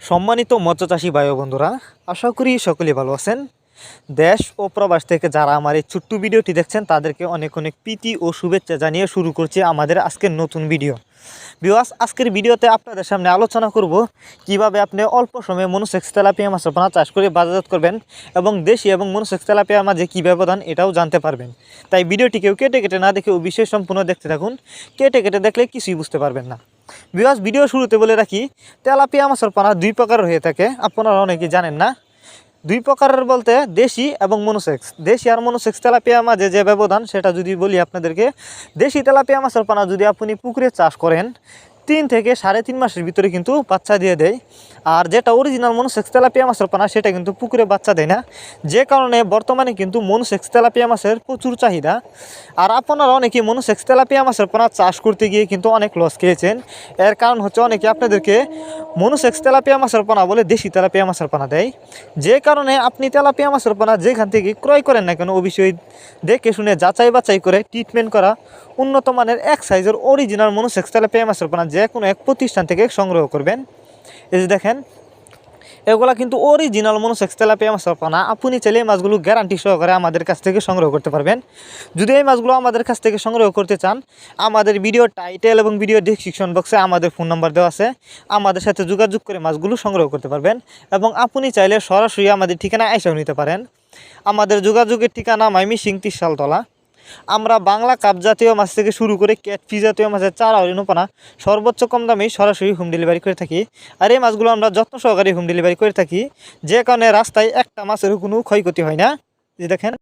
সম্মানিত মৎস্যচাষী ভাই ও বন্ধুরা, আশা করি সকলেই ভালো আছেন। দেশ ও প্রবাস থেকে যারা আমার এই ছোট্ট ভিডিওটি দেখছেন তাদেরকে অনেক অনেক প্রীতি ও শুভেচ্ছা জানিয়ে শুরু করছি আমাদের আজকের নতুন ভিডিও। ভিউয়ার্স, আজকের ভিডিওতে আপনাদের সামনে আলোচনা করব কিভাবে আপনি অল্প সময়ে মনোসেক্স তেলাপিয়া মাছের পোনা চাষ করে বাজারজাত করবেন এবং দেশি এবং মনোসেক্স তেলাপিয়ার মাঝে কী ব্যবধান এটাও জানতে পারবেন। তাই ভিডিওটিকেও কেটে কেটে না দেখে বিষয় সম্পূর্ণ দেখতে থাকুন। কেটে কেটে দেখলে কিছুই বুঝতে পারবেন না। ভিউয়ার্স, ভিডিও শুরুতে বলে রাখি, তেলাপিয়া মাছের পোনা দুই প্রকার হয়ে থাকে, আপনারা অনেকেই জানেন না। দুই প্রকারের বলতে দেশি এবং মনোসেক্স। দেশি আর মনোসেক্স তেলাপিয়া মাঝে যে ব্যবধান সেটা যদি বলি আপনাদেরকে, দেশি তেলাপিয়া মাছের পোনা যদি আপনি পুকুরে চাষ করেন 3 থেকে 3.5 মাসের ভিতরে কিন্তু বাচ্চা দিয়ে দেয়। আর যেটা অরিজিনাল মনোসেক্স তেলাপিয়া মাছের পোনা সেটা কিন্তু পুকুরে বাচ্চা দেয় না, যে কারণে বর্তমানে কিন্তু মনোসেক্স তেলাপিয়া মাছের প্রচুর চাহিদা। আর আপনারা অনেকেই মনোসেক্স তেলাপিয়া মাছের পোনা চাষ করতে গিয়ে কিন্তু অনেক লস খেয়েছেন। এর কারণ হচ্ছে অনেকে আপনাদেরকে মনোসেক্স তেলাপিয়া মাছের পোনা বলে দেশি তেলাপিয়া মাছের পোনা দেয়, যে কারণে আপনি তেলাপিয়া মাছের পোনা যেখান থেকে ক্রয় করেন না কেন অবশ্যই দেখে শুনে যাচাই বাছাই করে ট্রিটমেন্ট করা উন্নত মানের এক সাইজের অরিজিনাল মনোসেক্স তেলাপিয়া মাছের পোনা যে কোনো এক প্রতিষ্ঠান থেকে সংগ্রহ করবেন। এই যে দেখেন, এগুলা কিন্তু অরিজিনাল মনোসেক্স তেলাপিয়া মাছের পোনা। আপনি চাইলে এই মাছগুলো গ্যারান্টি সহকারে আমাদের কাছ থেকে সংগ্রহ করতে পারবেন। যদি এই মাছগুলো আমাদের কাছ থেকে সংগ্রহ করতে চান, আমাদের ভিডিও টাইটেল এবং ভিডিও ডেসক্রিপশন বক্সে আমাদের ফোন নাম্বার দেওয়া আছে, আমাদের সাথে যোগাযোগ করে মাছগুলো সংগ্রহ করতে পারবেন। এবং আপনি চাইলে সরাসরি আমাদের ঠিকানায় এসেও নিতে পারেন। আমাদের যোগাযোগের ঠিকানা ময়মনসিংহ 30 শালতলা। আমরা বাংলা কাপ জাতীয় মাছ থেকে শুরু করে ক্যাটফিশ জাতীয় মাছের চারা পোনা সর্বোচ্চ কম দামে সরাসরি হোম ডেলিভারি করে থাকি। আর এই মাছগুলো আমরা যত্ন সহকারে হোম ডেলিভারি করে থাকি, যে কারণে রাস্তায় একটা মাছের কোনো ক্ষয়ক্ষতি হয় না। যে দেখেন,